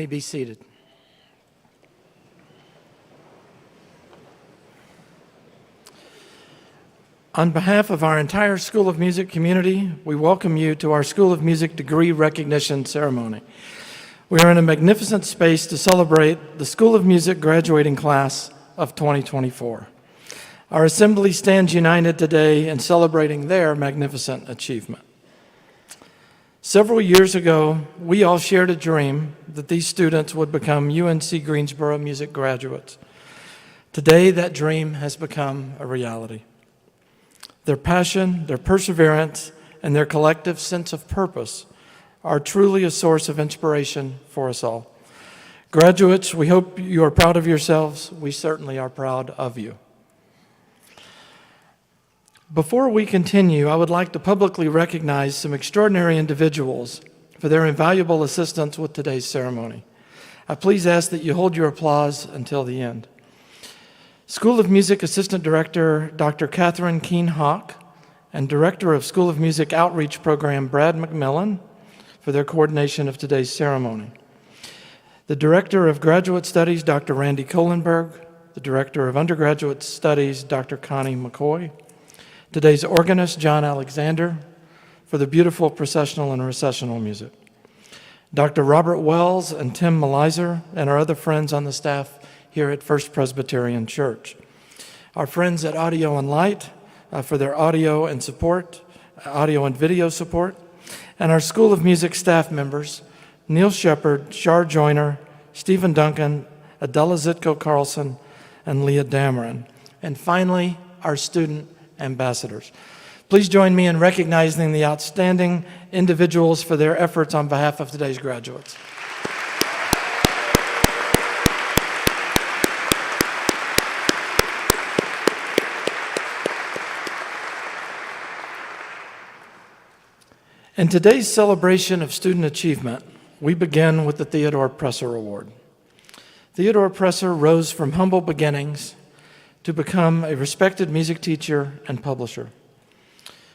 may be seated. On behalf of our entire School of Music community, we welcome you to our School of Music degree recognition ceremony. We are in a magnificent space to celebrate the School of Music graduating class of 2024. Our assembly stands united today in celebrating their magnificent achievement. Several years ago, we all shared a dream that these students would become UNC Greensboro music graduates. Today, that dream has become a reality. Their passion, their perseverance, and their collective sense of purpose are truly a source of inspiration for us all. Graduates, we hope you are proud of yourselves. We certainly are proud of you. Before we continue, I would like to publicly recognize some extraordinary individuals for their invaluable assistance with today's ceremony. I please ask that you hold your applause until the end. School of Music Assistant Director Dr. Catherine Keene-Hawk and Director of School of Music Outreach Program Brad McMillan for their coordination of today's ceremony. The Director of Graduate Studies Dr. Randy Kohlenberg, the Director of Undergraduate Studies Dr. Connie McCoy, today's organist John Alexander for the beautiful processional and recessional music, Dr. Robert Wells and Tim Melizer and our other friends on the staff here at First Presbyterian Church. Our friends at Audio and Light for their audio and video support, and our School of Music staff members, Neil Shepard, Shar Joyner, Stephen Duncan, Adela Zitko-Carlson, and Leah Dameron. And finally, our student ambassadors. Please join me in recognizing the outstanding individuals for their efforts on behalf of today's graduates. In today's celebration of student achievement, we begin with the Theodore Presser Award. Theodore Presser rose from humble beginnings to become a respected music teacher and publisher.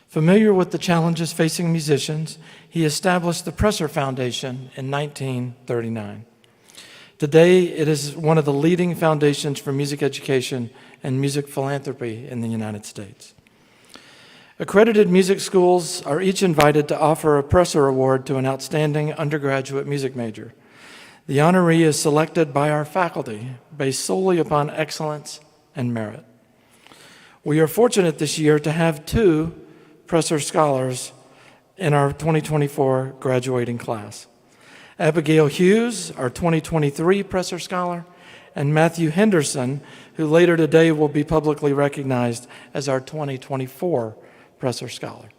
Familiar with the challenges facing musicians, he established the Presser Foundation in 1939. Today, it is one of the leading foundations for music education and music philanthropy in the United States. Accredited music schools are each invited to offer a Presser Award to an outstanding undergraduate music major. The honoree is selected by our faculty based solely upon excellence and merit. We are fortunate this year to have 2 Presser Scholars in our 2024 graduating class. Abigail Hughes, our 2023 Presser Scholar, and Matthew Henderson, who later today will be publicly recognized as our 2024 Presser Scholar.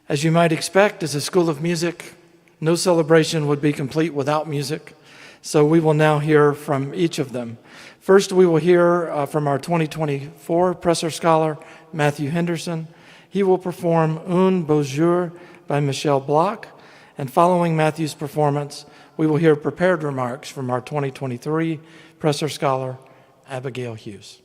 As you might expect, as a School of Music, no celebration would be complete without music, so we will now hear from each of them. First, we will hear from our 2024 Presser Scholar, Matthew Henderson. He will perform Un Beau Jour by Michel Bloch, and following Matthew's performance, we will hear prepared remarks from our 2023 Presser Scholar, Abigail Hughes.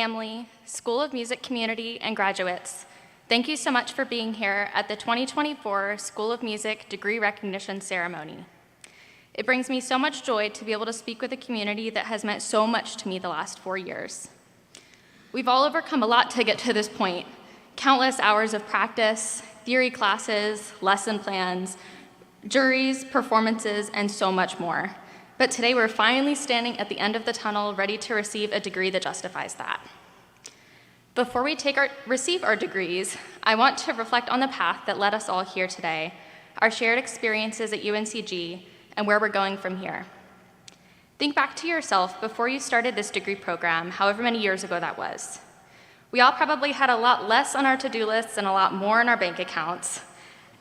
family, School of Music community, and graduates, thank you so much for being here at the 2024 School of Music Degree Recognition Ceremony. It brings me so much joy to be able to speak with a community that has meant so much to me the last 4 years. We've all overcome a lot to get to this point. Countless hours of practice, theory classes, lesson plans, juries, performances, and so much more. But today we're finally standing at the end of the tunnel, ready to receive a degree that justifies that. Before we receive our degrees, I want to reflect on the path that led us all here today, our shared experiences at UNCG, and where we're going from here. Think back to yourself before you started this degree program, however many years ago that was. We all probably had a lot less on our to-do lists and a lot more in our bank accounts,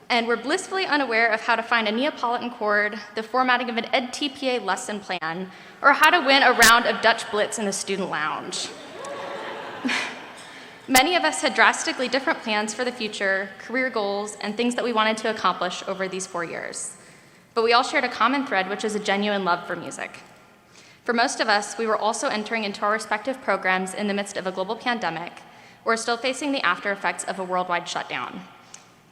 and we're blissfully unaware of how to find a Neapolitan chord, the formatting of an EdTPA lesson plan, or how to win a round of Dutch Blitz in the student lounge. Many of us had drastically different plans for the future, career goals, and things that we wanted to accomplish over these 4 years. But we all shared a common thread, which is a genuine love for music. For most of us, we were also entering into our respective programs in the midst of a global pandemic, or still facing the after effects of a worldwide shutdown.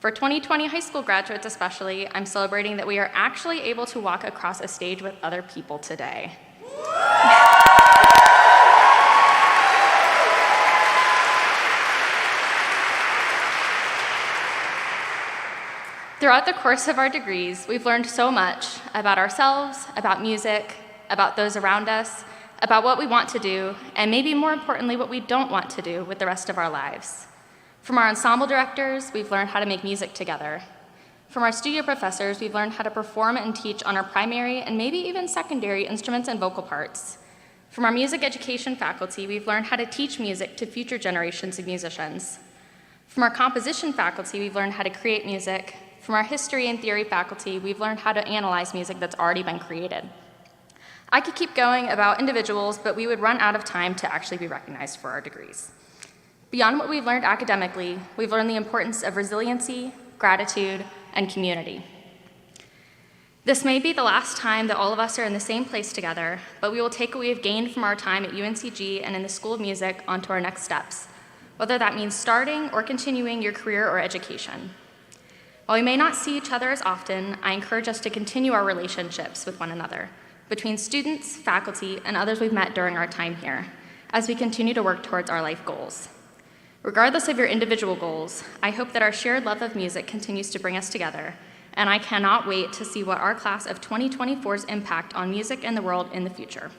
For 2020 high school graduates especially, I'm celebrating that we are actually able to walk across a stage with other people today. Throughout the course of our degrees, we've learned so much about ourselves, about music, about those around us, about what we want to do, and maybe more importantly, what we don't want to do with the rest of our lives. From our ensemble directors, we've learned how to make music together. From our studio professors, we've learned how to perform and teach on our primary and maybe even secondary instruments and vocal parts. From our music education faculty, we've learned how to teach music to future generations of musicians. From our composition faculty, we've learned how to create music. From our history and theory faculty, we've learned how to analyze music that's already been created. I could keep going about individuals, but we would run out of time to actually be recognized for our degrees. Beyond what we've learned academically, we've learned the importance of resiliency, gratitude, and community. This may be the last time that all of us are in the same place together, but we will take what we have gained from our time at UNCG and in the School of Music onto our next steps, whether that means starting or continuing your career or education. While we may not see each other as often, I encourage us to continue our relationships with one another, between students, faculty, and others we've met during our time here, as we continue to work towards our life goals. Regardless of your individual goals, I hope that our shared love of music continues to bring us together, and I cannot wait to see what our class of 2024's impact on music and the world in the future.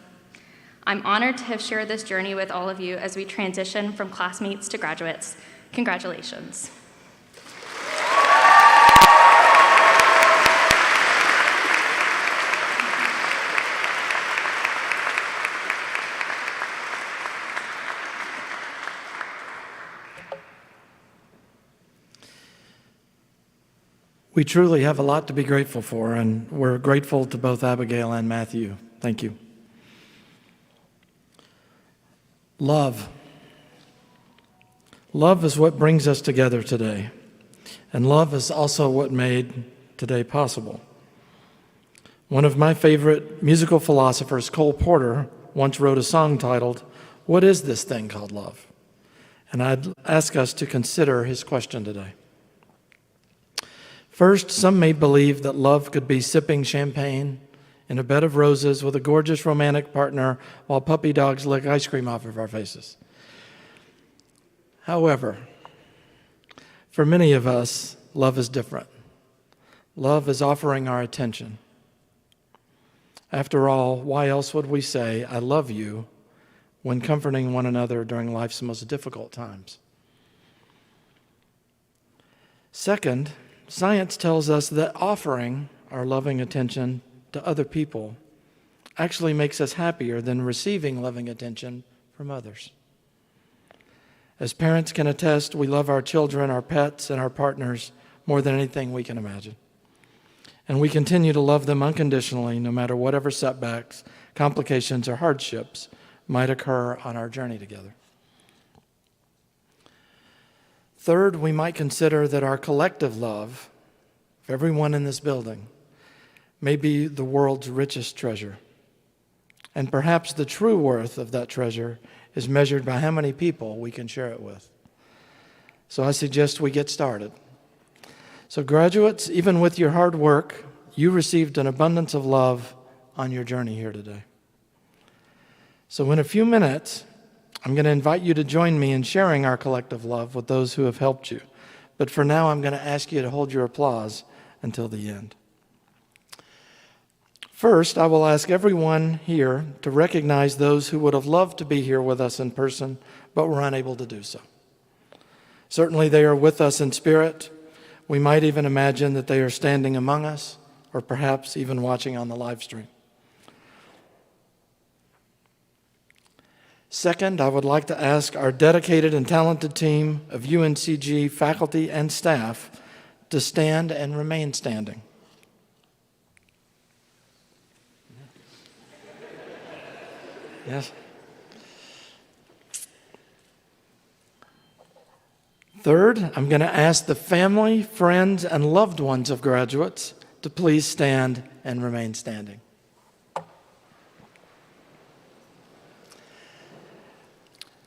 I'm honored to have shared this journey with all of you as we transition from classmates to graduates. Congratulations. We truly have a lot to be grateful for, and we're grateful to both Abigail and Matthew. Thank you. Love. Love is what brings us together today, and love is also what made today possible. One of my favorite musical philosophers, Cole Porter, once wrote a song titled, "What is this thing called love?" And I'd ask us to consider his question today. First, some may believe that love could be sipping champagne in a bed of roses with a gorgeous romantic partner while puppy dogs lick ice cream off of our faces. However, for many of us, love is different. Love is offering our attention. After all, why else would we say, "I love you," when comforting one another during life's most difficult times? Second, science tells us that offering our loving attention to other people actually makes us happier than receiving loving attention from others. As parents can attest, we love our children, our pets, and our partners more than anything we can imagine. And we continue to love them unconditionally, no matter whatever setbacks, complications, or hardships might occur on our journey together. Third, we might consider that our collective love of everyone in this building may be the world's richest treasure. And perhaps the true worth of that treasure is measured by how many people we can share it with. So I suggest we get started. So graduates, even with your hard work, you received an abundance of love on your journey here today. So in a few minutes, I'm going to invite you to join me in sharing our collective love with those who have helped you. But for now, I'm going to ask you to hold your applause until the end. First, I will ask everyone here to recognize those who would have loved to be here with us in person, but were unable to do so. Certainly, they are with us in spirit. We might even imagine that they are standing among us, or perhaps even watching on the live stream. Second, I would like to ask our dedicated and talented team of UNCG faculty and staff to stand and remain standing. Yes. Third, I'm going to ask the family, friends, and loved ones of graduates to please stand and remain standing.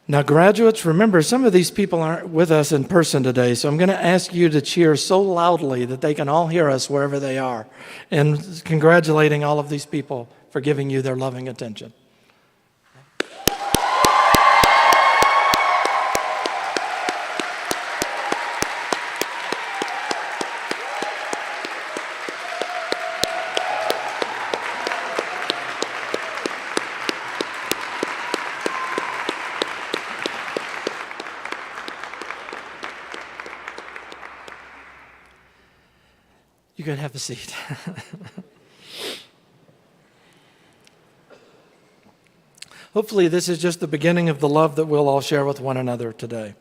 Now, graduates, remember, some of these people aren't with us in person today, so I'm going to ask you to cheer so loudly that they can all hear us wherever they are, and congratulating all of these people for giving you their loving attention. You can have a seat. Hopefully, this is just the beginning of the love that we'll all share with one another today.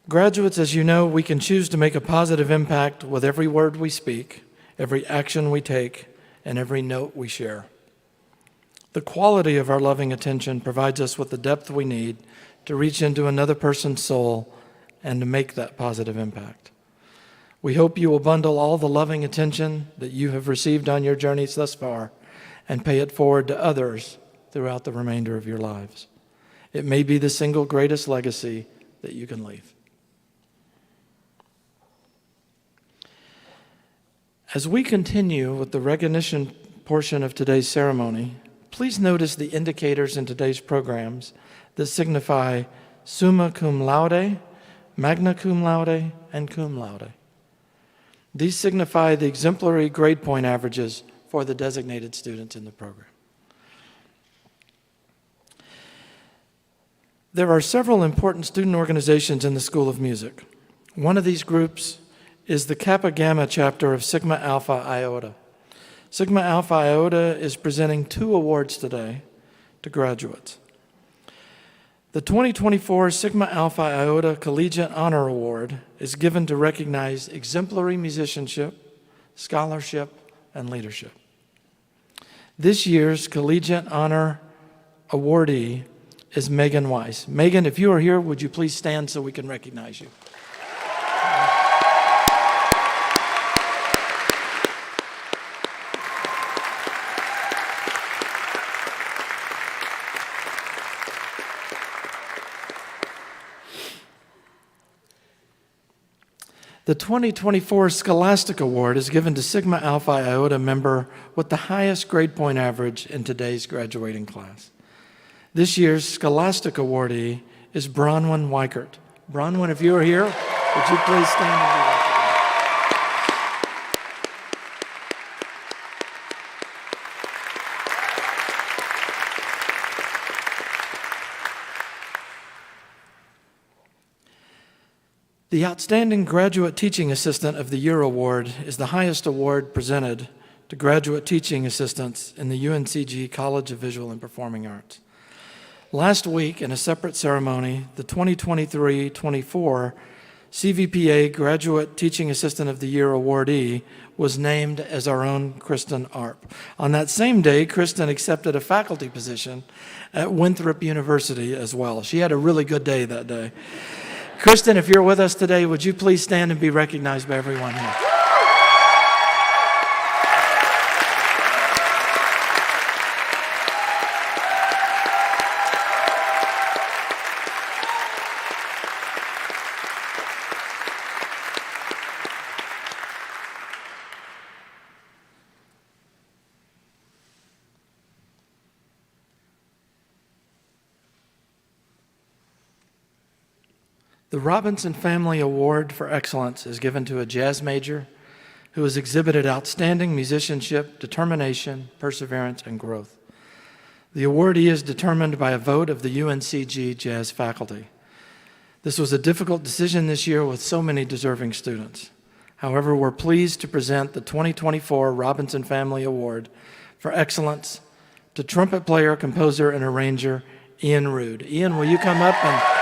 Graduates, as you know, we can choose to make a positive impact with every word we speak, every action we take, and every note we share. The quality of our loving attention provides us with the depth we need to reach into another person's soul and to make that positive impact. We hope you will bundle all the loving attention that you have received on your journeys thus far and pay it forward to others throughout the remainder of your lives. It may be the single greatest legacy that you can leave. As we continue with the recognition portion of today's ceremony, please notice the indicators in today's programs that signify summa cum laude, magna cum laude, and cum laude. These signify the exemplary grade point averages for the designated students in the program. There are several important student organizations in the School of Music. One of these groups is the Kappa Gamma chapter of Sigma Alpha Iota. Sigma Alpha Iota is presenting 2 awards today to graduates. The 2024 Sigma Alpha Iota Collegiate Honor Award is given to recognize exemplary musicianship, scholarship, and leadership. This year's Collegiate Honor awardee is Megan Weiss. Megan, if you are here, would you please stand so we can recognize you? The 2024 Scholastic Award is given to Sigma Alpha Iota member with the highest grade point average in today's graduating class. This year's Scholastic awardee is Bronwyn Weichert. Bronwyn, if you are here, would you please stand and be recognized? The Outstanding Graduate Teaching Assistant of the Year Award is the highest award presented to graduate teaching assistants in the UNCG College of Visual and Performing Arts. Last week, in a separate ceremony, the 2023-24 CVPA Graduate Teaching Assistant of the Year awardee was named as our own Kristen Arp. On that same day, Kristen accepted a faculty position at Winthrop University as well. She had a really good day that day. Kristen, if you're with us today, would you please stand and be recognized by everyone here? The Robinson Family Award for Excellence is given to a jazz major who has exhibited outstanding musicianship, determination, perseverance, and growth. The awardee is determined by a vote of the UNCG jazz faculty. This was a difficult decision this year with so many deserving students. However, we're pleased to present the 2024 Robinson Family Award for Excellence to trumpet player, composer, and arranger Ian Rood. Ian, will you come up and...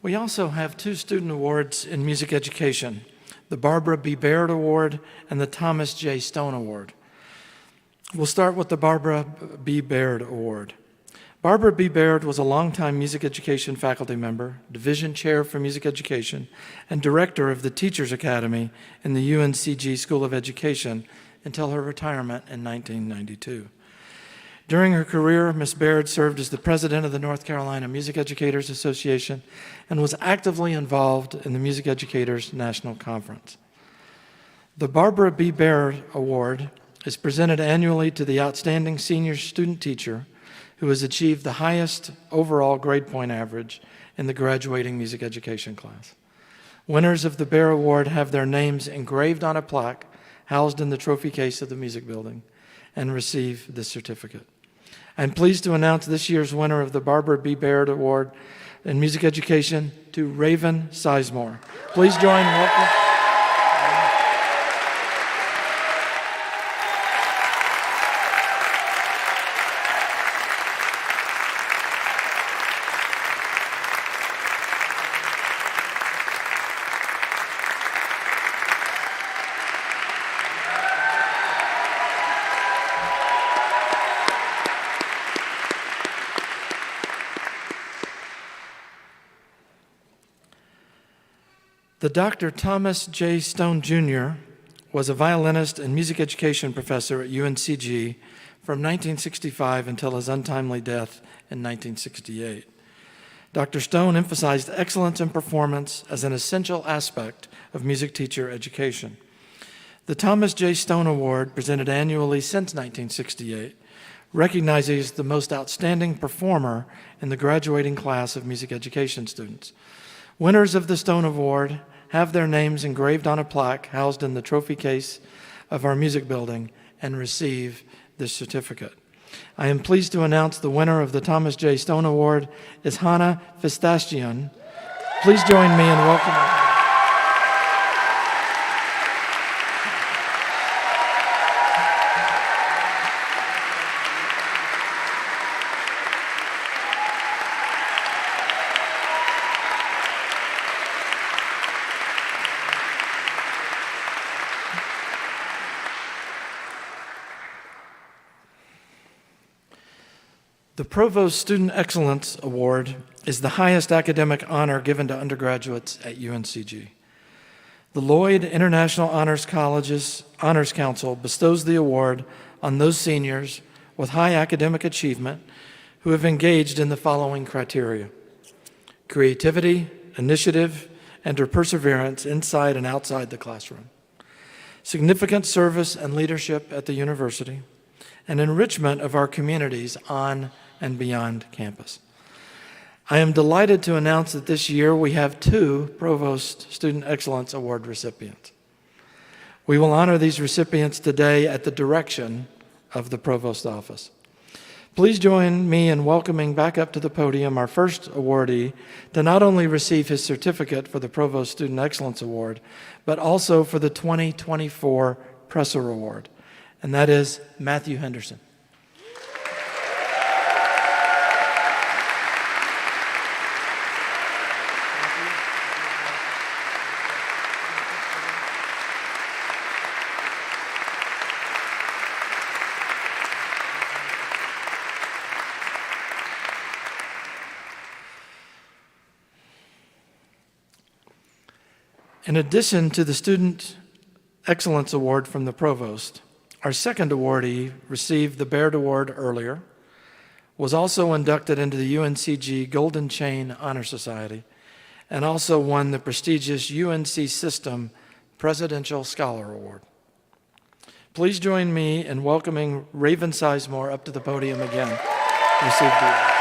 We also have two student awards in music education, the Barbara B. Baird Award and the Thomas J. Stone Award. We'll start with the Barbara B. Baird Award. Barbara B. Baird was a longtime music education faculty member, division chair for music education, and director of the Teachers Academy in the UNCG School of Education until her retirement in 1992. During her career, Ms. Baird served as the president of the North Carolina Music Educators Association and was actively involved in the Music Educators National Conference. The Barbara B. Baird Award is presented annually to the outstanding senior student teacher who has achieved the highest overall grade point average in the graduating music education class. Winners of the Baird Award have their names engraved on a plaque housed in the trophy case of the music building and receive this certificate. I'm pleased to announce this year's winner of the Barbara B. Baird Award in Music Education to Raven Sizemore. Please join and welcome. The Dr. Thomas J. Stone, Jr. was a violinist and music education professor at UNCG from 1965 until his untimely death in 1968. Dr. Stone emphasized excellence in performance as an essential aspect of music teacher education. The Thomas J. Stone Award, presented annually since 1968, recognizes the most outstanding performer in the graduating class of music education students. Winners of the Stone Award have their names engraved on a plaque housed in the trophy case of our music building and receive this certificate. I am pleased to announce the winner of the Thomas J. Stone Award is Hannah Fistachian. Please join me in welcoming her. The Provost Student Excellence Award is the highest academic honor given to undergraduates at UNCG. The Lloyd International Honors College's Honors Council bestows the award on those seniors with high academic achievement who have engaged in the following criteria: creativity, initiative, and or perseverance inside and outside the classroom, significant service and leadership at the university, and enrichment of our communities on and beyond campus. I am delighted to announce that this year we have two Provost Student Excellence Award recipients. We will honor these recipients today at the direction of the Provost Office. Please join me in welcoming back up to the podium our first awardee to not only receive his certificate for the Provost Student Excellence Award, but also for the 2024 Presser Award, and that is Matthew Henderson. In addition to the Student Excellence Award from the Provost, Our second awardee received the Baird Award earlier, was also inducted into the UNCG Golden Chain Honor Society, and also won the prestigious UNC System Presidential Scholar Award. Please join me in welcoming Raven Sizemore up to the podium again to receive the award.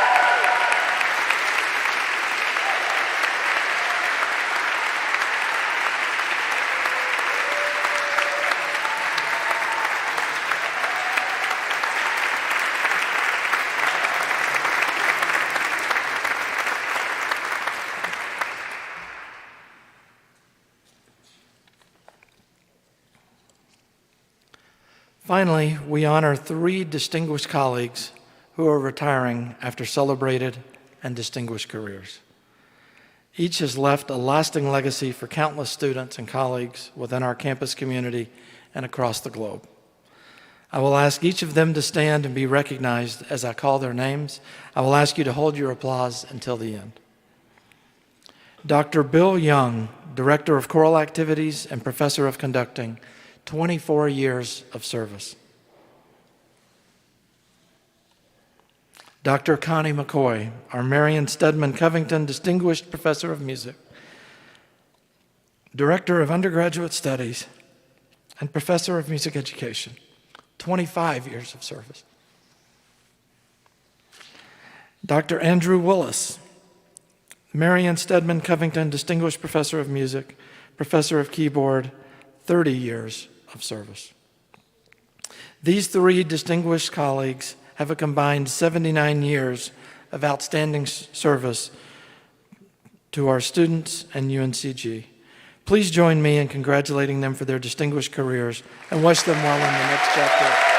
Finally, we honor 3 distinguished colleagues who are retiring after celebrated and distinguished careers. Each has left a lasting legacy for countless students and colleagues within our campus community and across the globe. I will ask each of them to stand and be recognized as I call their names. I will ask you to hold your applause until the end. Dr. Bill Young, Director of Choral Activities and Professor of Conducting, 24 years of service. Dr. Connie McCoy, our Marion Stedman Covington Distinguished Professor of Music, Director of Undergraduate Studies, and Professor of Music Education, 25 years of service. Dr. Andrew Willis, Marion Stedman Covington Distinguished Professor of Music, Professor of Keyboard, 30 years of service. These 3 distinguished colleagues have a combined 79 years of outstanding service to our students and UNCG. Please join me in congratulating them for their distinguished careers and wish them well in the next chapter.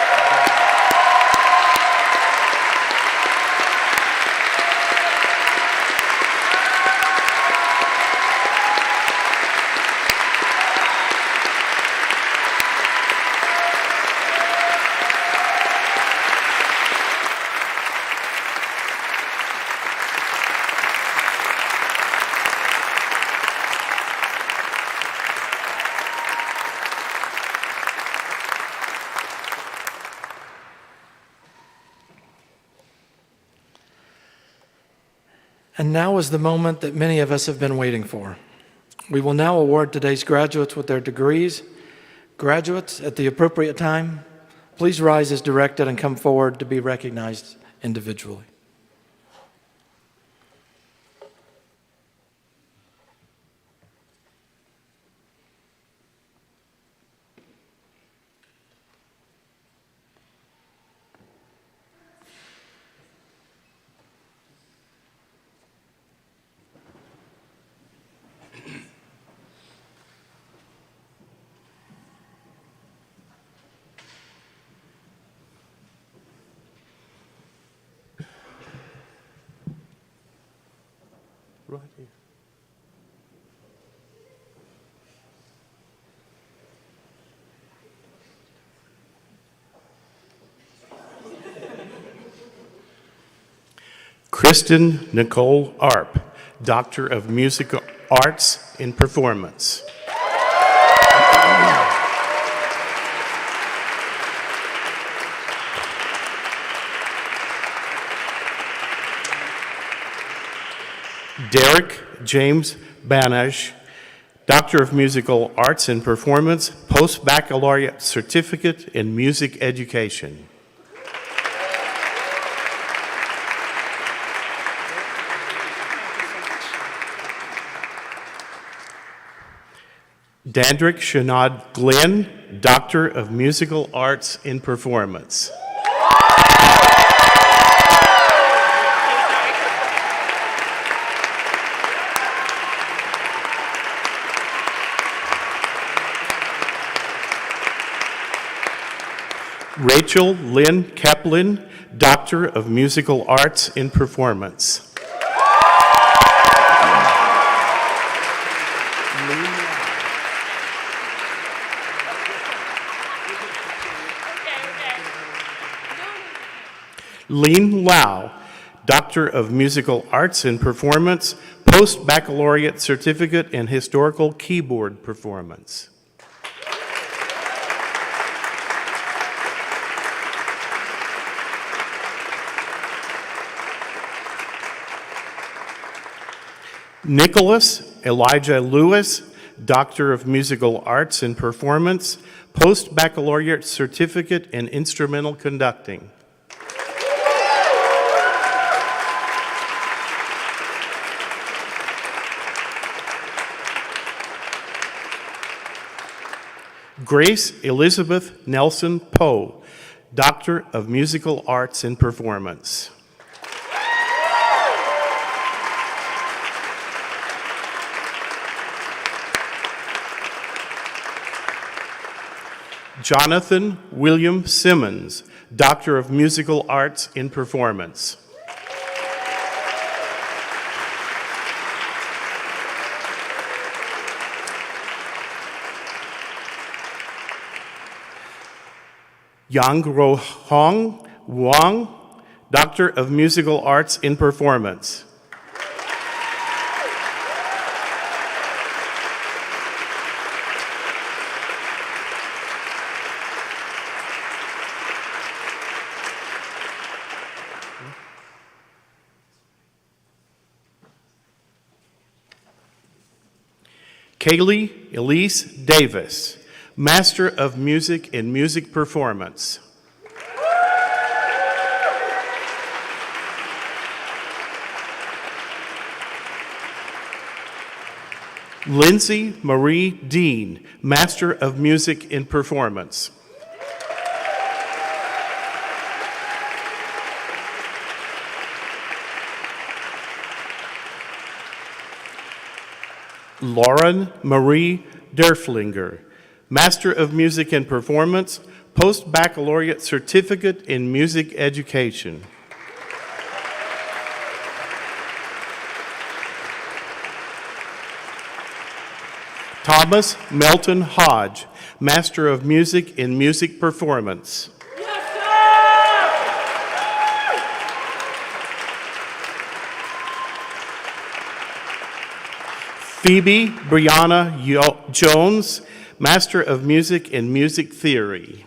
And now is the moment that many of us have been waiting for. We will now award today's graduates with their degrees. Graduates, at the appropriate time, please rise as directed and come forward to be recognized individually. Right here. Kristen Nicole Arp, Doctor of Musical Arts in Performance. Derek James Banash, Doctor of Musical Arts and Performance, Post-Baccalaureate Certificate in Music Education. Dandrick Shanad Glenn, Doctor of Musical Arts in Performance. Rachel Lynn Kaplan, Doctor of Musical Arts in Performance. Lin Lau, Doctor of Musical Arts in Performance, Post-Baccalaureate Certificate in Historical Keyboard Performance. Nicholas Elijah Lewis, Doctor of Musical Arts and Performance, Post-Baccalaureate Certificate in Instrumental Conducting. Grace Elizabeth Nelson Poe, Doctor of Musical Arts and Performance. Jonathan William Simmons, Doctor of Musical Arts in Performance. Yang Hong Wang, Doctor of Musical Arts in Performance. Kaylee Elise Davis, Master of Music in Music Performance. Lindsay Marie Dean, Master of Music in Performance. Lauren Marie Derflinger, Master of Music in Performance, Post-Baccalaureate Certificate in Music Education. Thomas Melton Hodge, Master of Music in Music Performance. Phoebe Brianna Jones, Master of Music in Music Theory.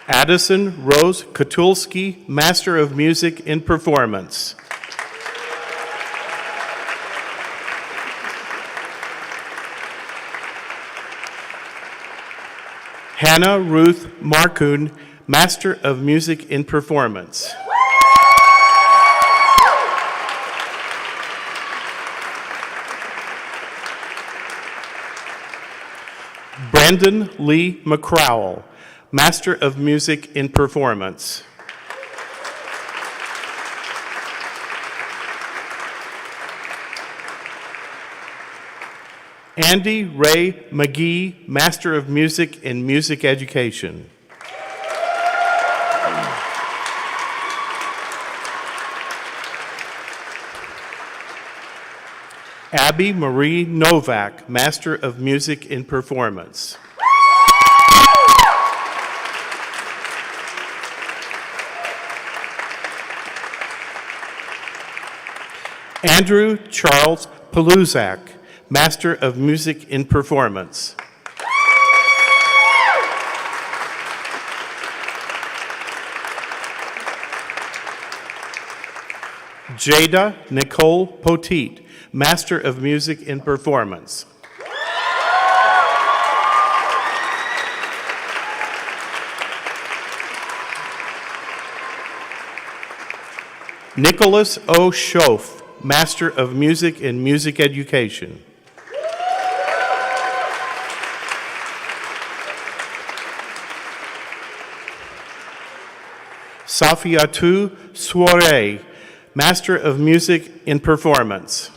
Addison Rose Katulski, Master of Music in Performance. Hannah Ruth Marcoon, Master of Music in Performance. Brandon Lee McCrowell, Master of Music in Performance. Andy Ray McGee, Master of Music in Music Education. Abby Marie Novak, Master of Music in Performance. Andrew Charles Paluzak, Master of Music in Performance. Jada Nicole Poteet, Master of Music in Performance. Nicholas O. Schoaf, Master of Music in Music Education. Safiatou Soiree, Master of Music in Performance.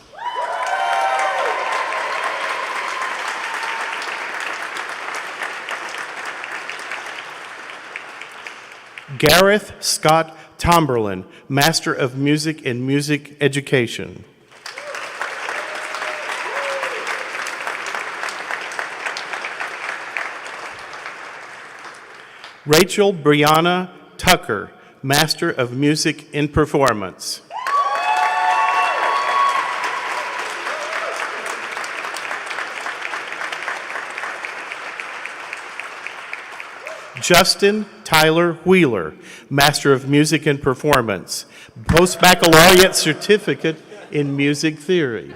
Gareth Scott Tomberlin, Master of Music in Music Education. Rachel Brianna Tucker, Master of Music in Performance. Justin Tyler Wheeler, Master of Music and Performance, Post-Baccalaureate Certificate in Music Theory.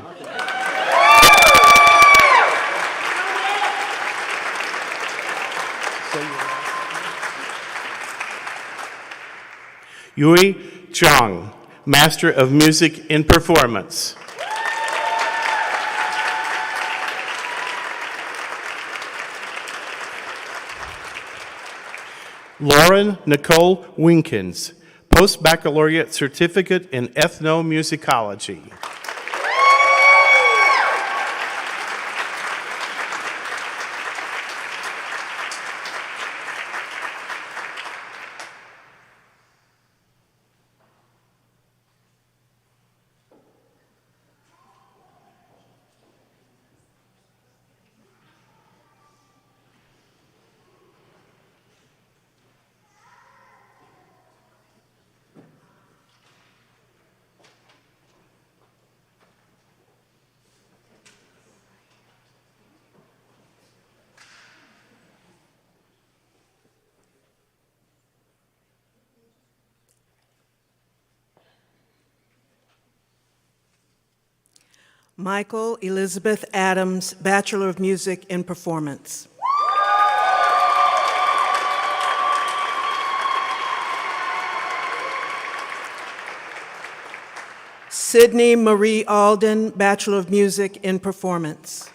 Yui Zhang, Master of Music in Performance. Lauren Nicole Winkins, Post-Baccalaureate Certificate in Ethnomusicology. Michael Elizabeth Adams, Bachelor of Music in Performance. Sydney Marie Alden, Bachelor of Music in Performance.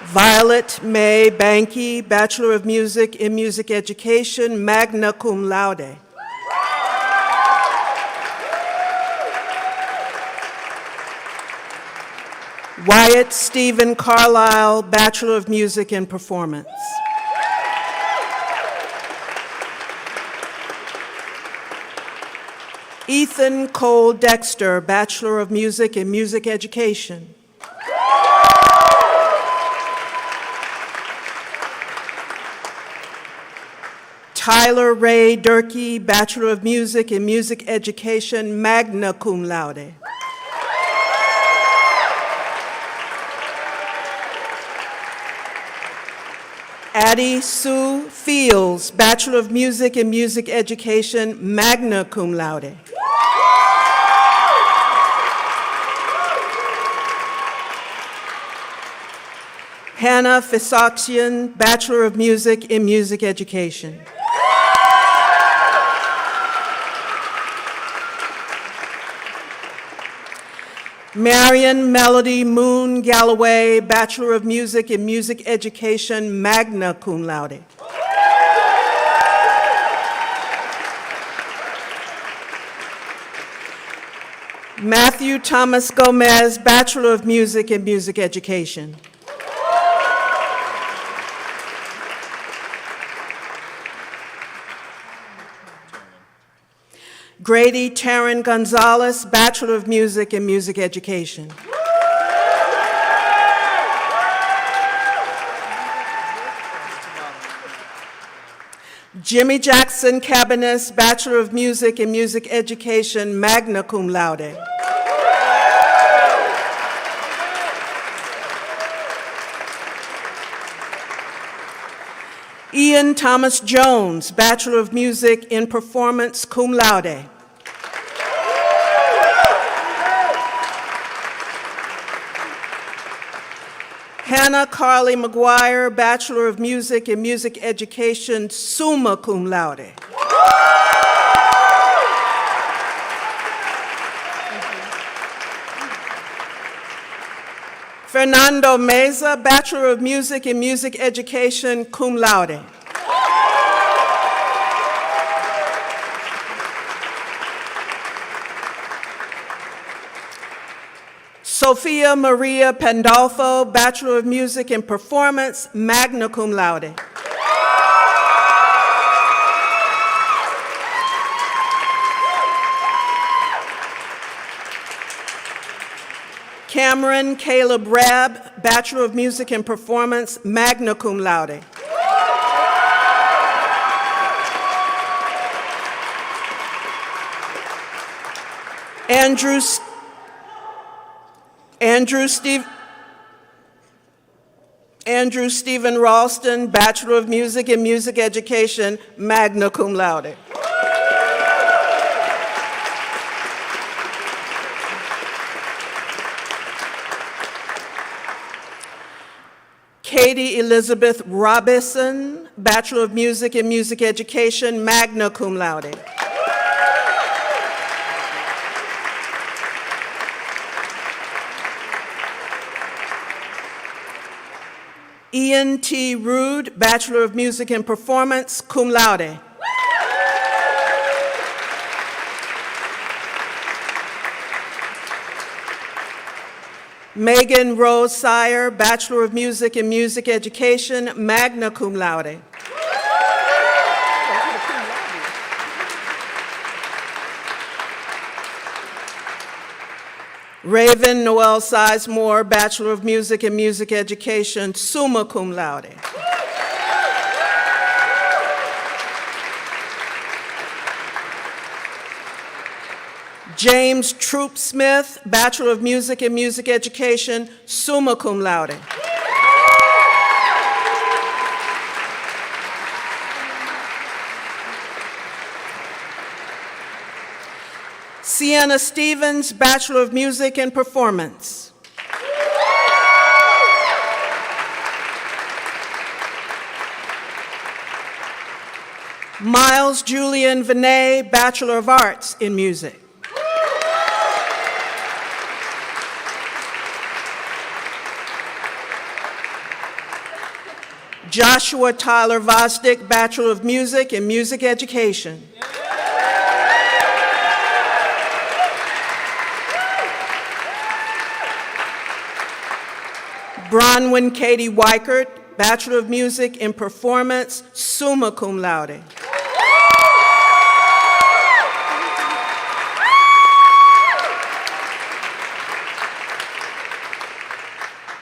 Violet May Banky, Bachelor of Music in Music Education, magna cum laude. Wyatt Stephen Carlisle, Bachelor of Music in Performance. Ethan Cole Dexter, Bachelor of Music in Music Education. Tyler Ray Durkee, Bachelor of Music in Music Education, magna cum laude. Addie Sue Fields, Bachelor of Music in Music Education, magna cum laude. Hannah Fisoxian, Bachelor of Music in Music Education. Marion Melody Moon Galloway, Bachelor of Music in Music Education, magna cum laude. Matthew Thomas Gomez, Bachelor of Music in Music Education. Grady Taryn Gonzalez, Bachelor of Music in Music Education. Jimmy Jackson Cabanis, Bachelor of Music in Music Education, magna cum laude. Ian Thomas Jones, Bachelor of Music in Performance, cum laude. Hannah Carly McGuire, Bachelor of Music in Music Education, summa cum laude. Fernando Meza, Bachelor of Music in Music Education, cum laude. Sophia Maria Pandolfo, Bachelor of Music in Performance, magna cum laude. Cameron Caleb Rabb, Bachelor of Music in Performance, magna cum laude. Andrew Stephen Ralston, Bachelor of Music in Music Education, magna cum laude. Katie Elizabeth Robison, Bachelor of Music in Music Education, magna cum laude. Ian T. Rude, Bachelor of Music and Performance, cum laude. Megan Rose Sire, Bachelor of Music in Music Education, magna cum laude. Raven Noel Sizemore, Bachelor of Music in Music Education, summa cum laude. James Troop Smith, Bachelor of Music in Music Education, summa cum laude. Sienna Stevens, Bachelor of Music and Performance. Miles Julian Vinay, Bachelor of Arts in Music. Joshua Tyler Vosdick, Bachelor of Music in Music Education. Bronwyn Katie Weichert, Bachelor of Music in Performance, summa cum laude.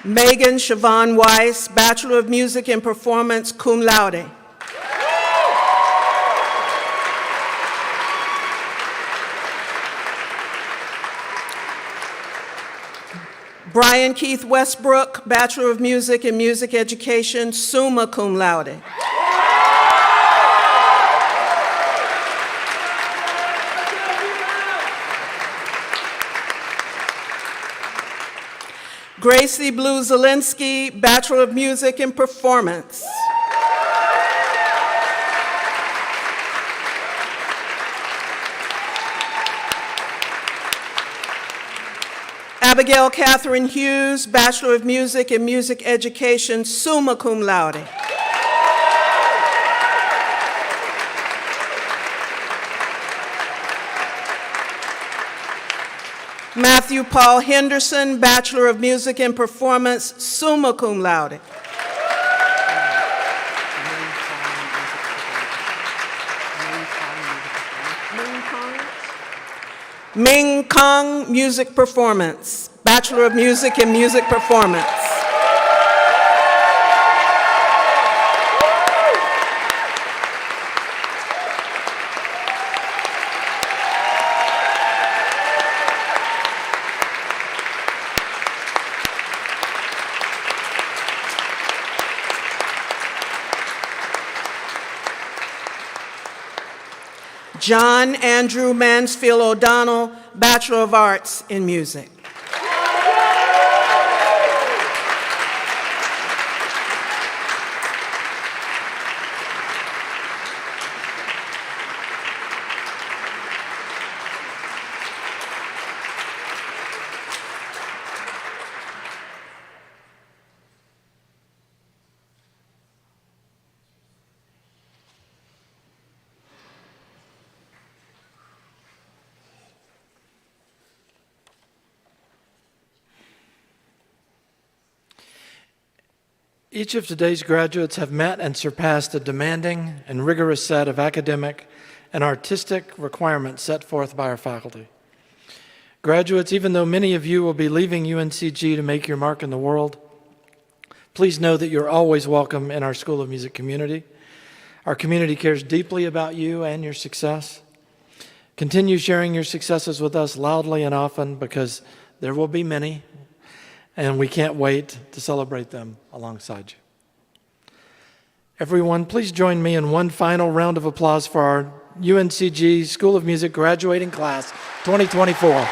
Megan Siobhan Weiss, Bachelor of Music in Performance, cum laude. Brian Keith Westbrook, Bachelor of Music in Music Education, summa cum laude. Gracie Blue Zielinski, Bachelor of Music in Performance. Abigail Catherine Hughes, Bachelor of Music in Music Education, summa cum laude. Matthew Paul Henderson, Bachelor of Music in Performance, summa cum laude. Ming Kong, Music Performance, Bachelor of Music in Music Performance. John Andrew Mansfield O'Donnell, Bachelor of Arts in Music. Each of today's graduates have met and surpassed a demanding and rigorous set of academic and artistic requirements set forth by our faculty. Graduates, even though many of you will be leaving UNCG to make your mark in the world, please know that you're always welcome in our School of Music community. Our community cares deeply about you and your success. Continue sharing your successes with us loudly and often, because there will be many, and we can't wait to celebrate them alongside you. Everyone, please join me in one final round of applause for our UNCG School of Music graduating class 2024.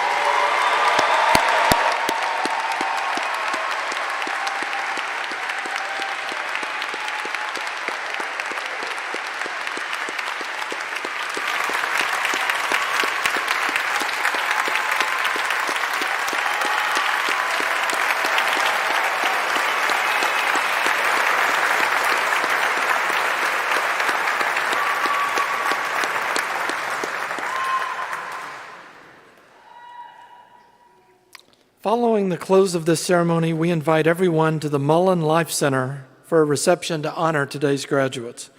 Following the close of this ceremony, we invite everyone to the Mullen Life Center for a reception to honor today's graduates.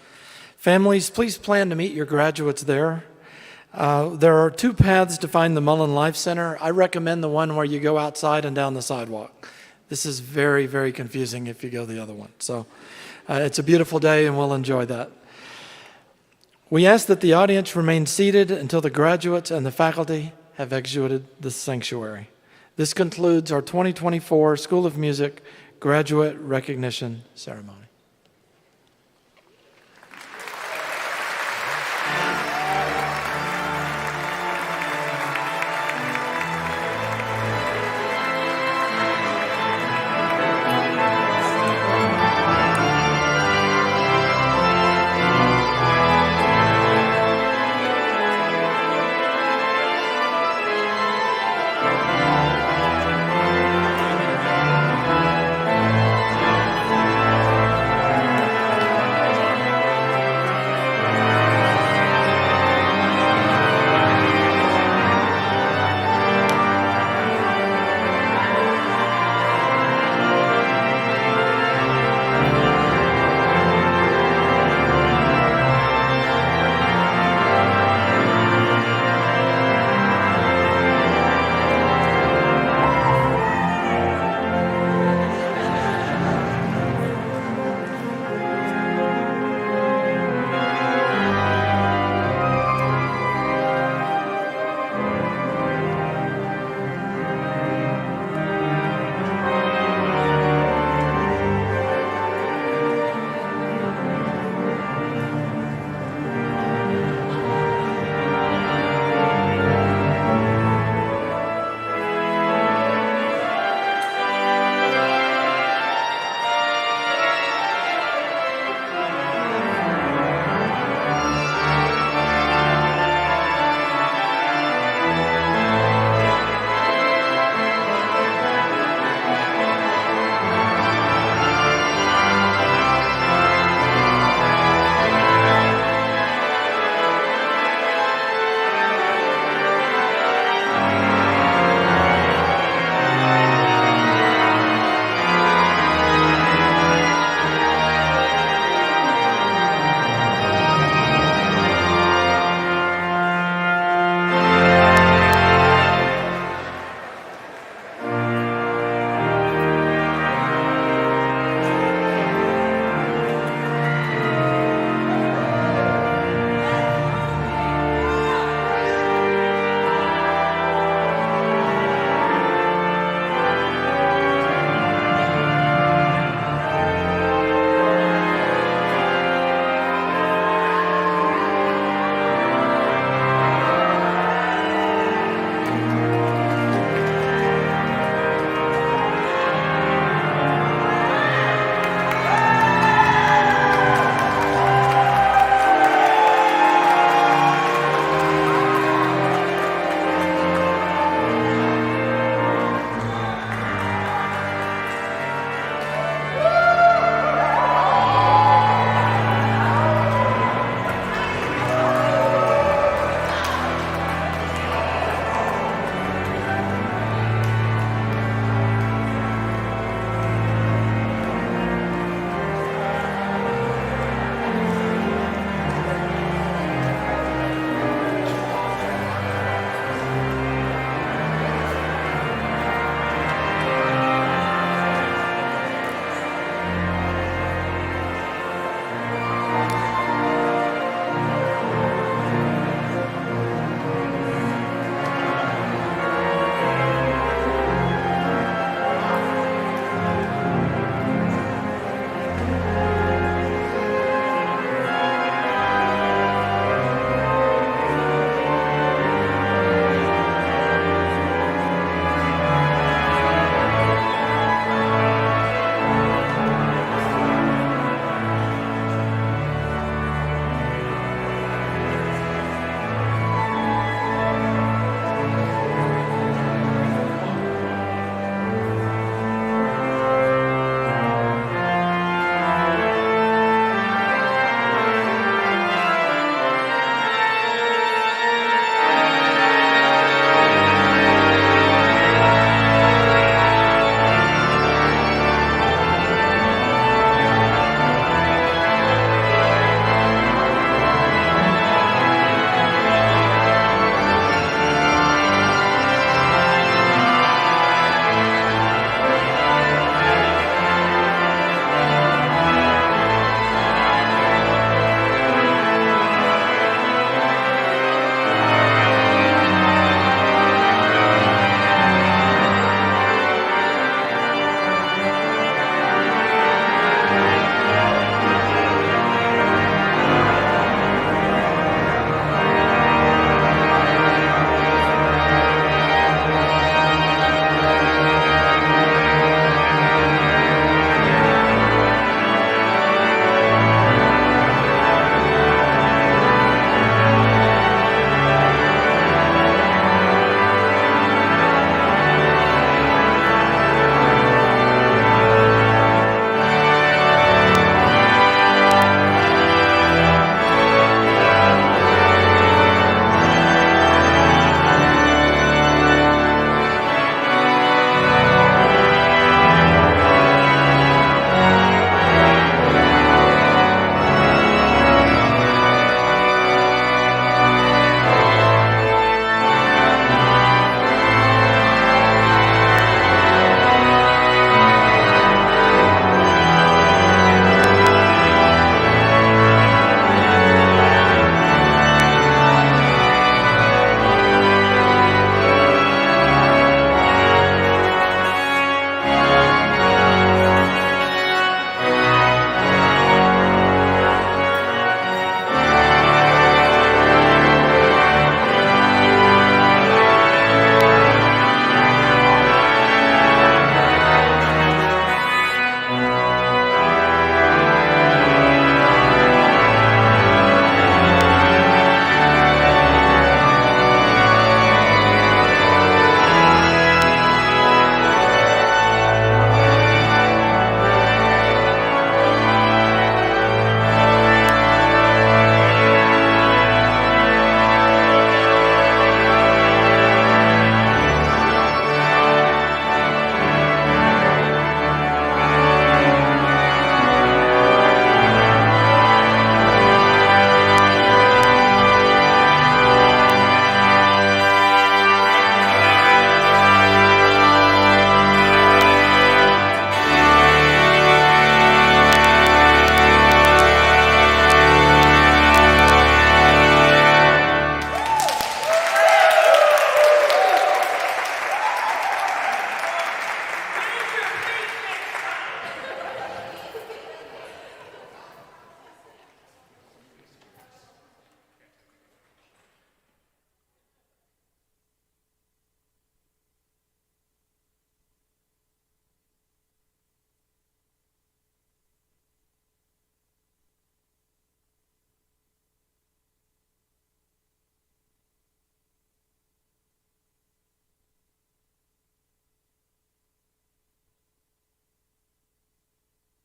Families, please plan to meet your graduates there. There are two paths to find the Mullen Life Center. I recommend the one where you go outside and down the sidewalk. This is very, very confusing if you go the other one. So it's a beautiful day and we'll enjoy that. We ask that the audience remain seated until the graduates and the faculty have exited the sanctuary. This concludes our 2024 School of Music Graduate Recognition Ceremony.